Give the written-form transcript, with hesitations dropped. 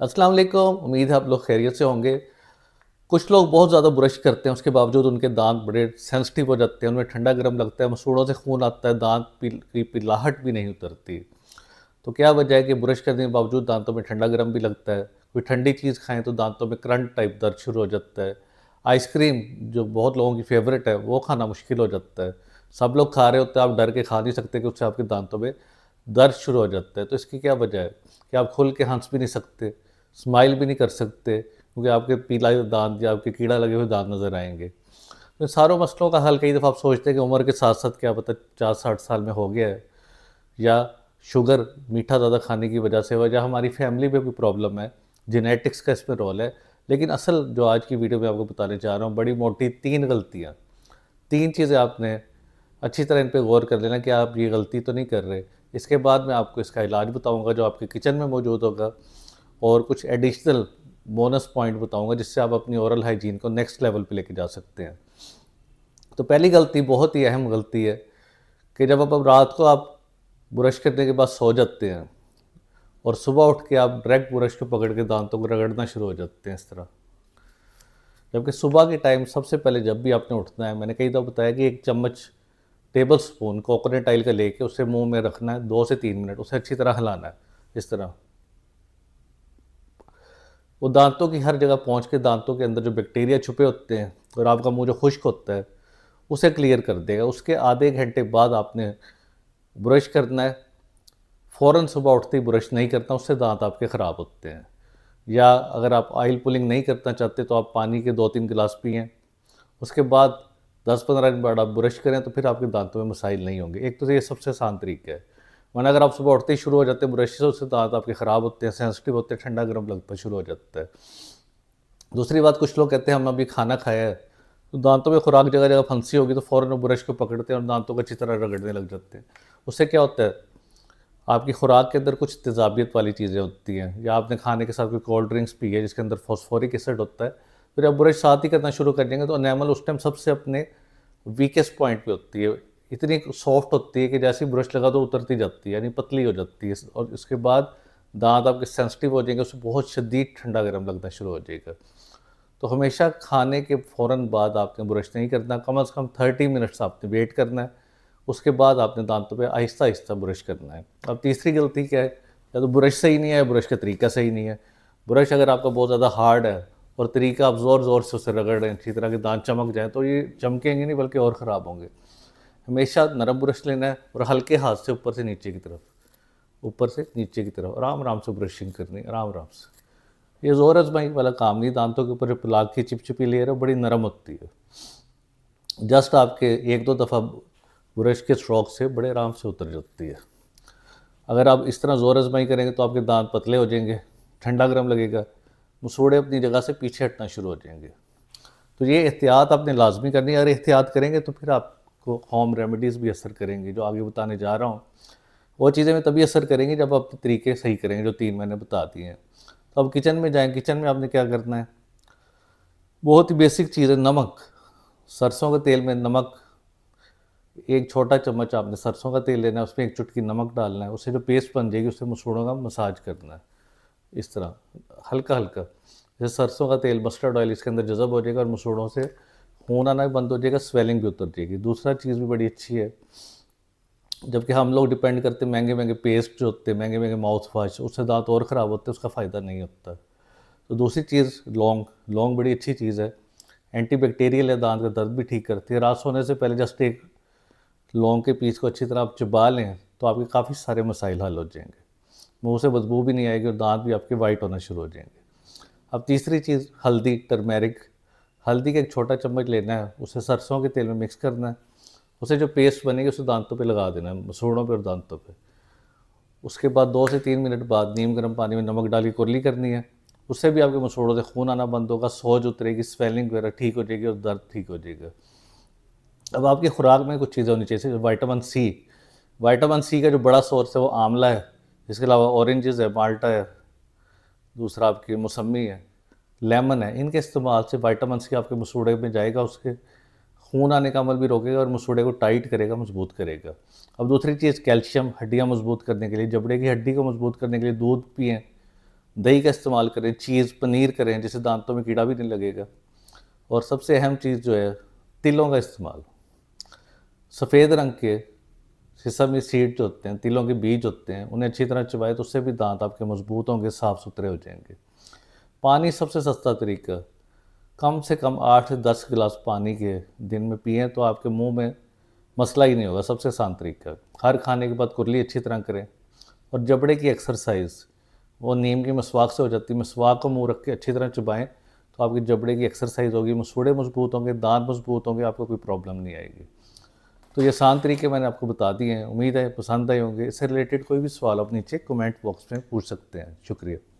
अस्सलाम वालेकुम। उम्मीद है आप लोग खैरियत से होंगे। कुछ लोग बहुत ज़्यादा ब्रश करते हैं, उसके बावजूद उनके दांत बड़े सेंसिटिव हो जाते हैं, उनमें ठंडा गर्म लगता है, मसूड़ों से खून आता है, दांत की पिलाहट भी नहीं उतरती। तो क्या वजह है कि ब्रश करने के बावजूद दांतों में ठंडा गर्म भी लगता है? कोई ठंडी चीज़ खाएं तो दांतों में करंट टाइप दर्द शुरू हो जाता है। आइसक्रीम जो बहुत लोगों की फेवरेट है वो खाना मुश्किल हो जाता है। सब लोग खा रहे होते हैं, आप डर के खा नहीं सकते कि उससे आपके दांतों में दर्द शुरू हो जाता है। तो इसकी क्या वजह है कि आप खुल के हंस भी नहीं सकते, स्माइल भी नहीं कर सकते, क्योंकि आपके पीला दांत या आपके कीड़ा लगे हुए दांत नज़र आएंगे। तो इन सारों मसलों का हल कई दफ़ा आप सोचते हैं कि उम्र के साथ साथ क्या पता 50-60 साल में हो गया है, या शुगर मीठा ज़्यादा खाने की वजह से हो, या हमारी फैमिली में कोई प्रॉब्लम है, जेनेटिक्स का इसमें रोल है। लेकिन असल जो आज की वीडियो में आपको बताने जा रहा हूँ, बड़ी मोटी 3 गलतियाँ, 3 चीज़ें आपने अच्छी तरह इन पे गौर कर लेना कि आप ये गलती तो नहीं कर रहे। इसके बाद मैं आपको इसका इलाज बताऊँगा जो आपके किचन में मौजूद होगा, और कुछ एडिशनल बोनस पॉइंट बताऊँगा जिससे आप अपनी ओरल हाइजीन को नेक्स्ट लेवल पे लेके जा सकते हैं। तो पहली गलती बहुत ही अहम गलती है कि जब अब रात को आप ब्रश करने के बाद सो जाते हैं और सुबह उठ के आप डायरेक्ट ब्रश को पकड़ के दांतों को रगड़ना शुरू हो जाते हैं इस तरह। जबकि सुबह के टाइम सबसे पहले जब भी आपने उठना है, मैंने कई दफ़ा बताया कि 1 चम्मच टेबल स्पून कोकोनट ऑयल का लेके उसे मुंह में रखना है, 2 से 3 मिनट उसे अच्छी तरह हिलाना है इस तरह। वो दांतों की हर जगह पहुंच के दांतों के अंदर जो बैक्टीरिया छुपे होते हैं और आपका मुंह जो खुश्क होता है उसे क्लियर कर देगा। उसके आधे घंटे बाद आपने ब्रश करना है। फ़ौरन सुबह उठते ही ब्रश नहीं करना, उससे दांत आपके ख़राब होते हैं। या अगर आप ऑयल पुलिंग नहीं करना चाहते तो आप पानी के 2-3 गिलास पिएँ। उसके बाद 10-15 दिन बाद आप ब्रश करें तो फिर आपके दांतों में मसाइल नहीं होंगे। एक तो ये सबसे आसान तरीका है। वरना अगर आप सुबह उठते ही शुरू हो जाते हैं ब्रश से, उससे दांत आपके ख़राब होते हैं, सेंसिटिव होते हैं, ठंडा गर्म लगना शुरू हो जाता है। दूसरी बात, कुछ लोग कहते हैं हम अभी खाना खाया है तो दांतों में खुराक जगह जगह फंसी होगी, तो फ़ौरन वो ब्रश को पकड़ते हैं और दांतों को अच्छी तरह रगड़ने लग जाते हैं। उससे क्या होता है, आपकी खुराक के अंदर कुछ तेज़ाबियत वाली चीज़ें होती हैं, या आपने खाने के साथ कोई कोल्ड ड्रिंक्स पी है जिसके अंदर फॉस्फोरिक एसिड होता है। फिर आप ब्रश साथ ही करना शुरू कर देंगे तो एनेमल उस टाइम सबसे अपने वीकेस्ट पॉइंट पे होती है। इतनी सॉफ्ट होती है कि जैसे ही ब्रश लगा तो उतरती जाती है, यानी पतली हो जाती है, और इसके बाद दांत आपके सेंसिटिव हो जाएंगे, उससे बहुत शदीद ठंडा गर्म लगना शुरू हो जाएगा। तो हमेशा खाने के फ़ौरन बाद आपने ब्रश नहीं करना, कम से कम 30 मिनट्स आपने वेट करना है। उसके बाद आपने दांतों पे आहिस्ता आहिस्ता ब्रश करना है। अब तीसरी गलती क्या है, या तो ब्रश सही नहीं है, ब्रश का तरीका सही नहीं है। ब्रश अगर आपका बहुत ज़्यादा हार्ड है और तरीका आप ज़ोर ज़ोर से उसे रगड़ रहे हैं, अच्छी तरह के दांत चमक जाएँ, तो ये चमकेंगे नहीं बल्कि और ख़राब होंगे। हमेशा नरम ब्रश लेना है और हल्के हाथ से ऊपर से नीचे की तरफ, ऊपर से नीचे की तरफ आराम आराम से ब्रशिंग करनी है, आराम आराम से। ये ज़ोर आजमाई वाला काम नहीं, दांतों के ऊपर जो प्लाक की चिपचिपी लेयर है बड़ी नरम होती है। जस्ट आपके 1-2 दफ़ा ब्रश के स्ट्रोक से बड़े आराम से उतर जाती है। अगर आप इस तरह ज़ोर आजमाई करेंगे तो आपके दांत पतले हो जाएंगे, ठंडा गर्म लगेगा, मसूड़े अपनी जगह से पीछे हटना शुरू हो जाएंगे। तो ये एहतियात आपने लाजमी करनी है। अगर एहतियात करेंगे तो फिर आपको होम रेमेडीज़ भी असर करेंगी, जो आगे बताने जा रहा हूँ। वो चीज़ें में तभी असर करेंगी जब आप तरीके सही करेंगे जो 3 मैंने बता दिए हैं। तो अब किचन में जाएँ, किचन में आपने क्या करना है, बहुत ही बेसिक चीज़ है, नमक। सरसों के तेल में नमक, 1 छोटा चम्मच आपने सरसों का तेल लेना है, उसमें 1 चुटकी नमक डालना है, उससे जो पेस्ट बन जाएगी उससे मसूड़ों का मसाज करना है इस तरह, हल्का हल्का। जैसे सरसों का तेल, मस्टर्ड ऑयल इसके अंदर जज़ब हो जाएगा और मसूड़ों से खून आना भी बंद हो जाएगा, स्वेलिंग भी उतर जाएगी। दूसरा चीज़ भी बड़ी अच्छी है, जबकि हम लोग डिपेंड करते हैं महंगे महंगे पेस्ट जो होते हैं, महंगे महंगे माउथ वाश, उससे दांत और ख़राब होते हैं, उसका फ़ायदा नहीं होता। तो दूसरी चीज़ लौंग, लौंग बड़ी अच्छी चीज़ है, एंटीबैक्टीरियल है, दांत का दर्द भी ठीक करती है। रात सोने से पहले जस्ट एक लौंग के पीस को अच्छी तरह आप चबा लें तो आपके काफ़ी सारे मसाइल हल हो जाएंगे। मुंह से बदबू भी नहीं आएगी और दांत भी आपके वाइट होना शुरू हो जाएंगे। अब तीसरी चीज़, हल्दी, टर्मेरिक। हल्दी का 1 छोटा चम्मच लेना है, उसे सरसों के तेल में मिक्स करना है, उसे जो पेस्ट बनेगी उसे दांतों पे लगा देना है, मसूड़ों पे और दांतों पे। उसके बाद 2 से 3 मिनट बाद नीम गर्म पानी में नमक डाल के कुरली करनी है। उससे भी आपके मसूड़ों से खून आना बंद होगा, सोज उतरेगी, स्वेलिंग वगैरह ठीक हो जाएगी और दर्द ठीक हो जाएगा। अब आपकी खुराक में कुछ चीज़ें होनी चाहिए, जैसे विटामिन सी। विटामिन सी का जो बड़ा सोर्स है वो आंवला है, इसके अलावा ऑरेंजेस है, माल्टा है, दूसरा आपकी मौसमी है, लेमन है। इनके इस्तेमाल से विटामिन सी आपके मसूड़े में जाएगा, उसके खून आने का अमल भी रोकेगा और मसूड़े को टाइट करेगा, मजबूत करेगा। अब दूसरी चीज़ कैल्शियम, हड्डियाँ मजबूत करने के लिए, जबड़े की हड्डी को मजबूत करने के लिए दूध पिएँ, दही का इस्तेमाल करें, चीज़, पनीर करें, जिससे दांतों में कीड़ा भी नहीं लगेगा। और सबसे अहम चीज़ जो है, तिलों का इस्तेमाल। सफ़ेद रंग के सेसमी सीड जो होते हैं, तिलों के बीज होते हैं, उन्हें अच्छी तरह चबाएं तो उससे भी दांत आपके मजबूत होंगे, साफ़ सुथरे हो जाएंगे। पानी सबसे सस्ता तरीका, कम से कम 8 से 10 गिलास पानी के दिन में पिएं तो आपके मुंह में मसला ही नहीं होगा, सबसे आसान तरीका है। हर खाने के बाद कुरली अच्छी तरह करें। और जबड़े की एक्सरसाइज, वो नीम की मसवाक से हो जाती है। मसवाक को मुंह रख के अच्छी तरह चबाएं तो आपकी जबड़े की एक्सरसाइज होगी, मसूड़े मजबूत होंगे, दांत मजबूत होंगे, आपको कोई प्रॉब्लम नहीं आएगी। तो ये आसान तरीके मैंने आपको बता दिए हैं, उम्मीद है पसंद आए होंगे। इससे रिलेटेड कोई भी सवाल आप नीचे कमेंट बॉक्स में पूछ सकते हैं। शुक्रिया।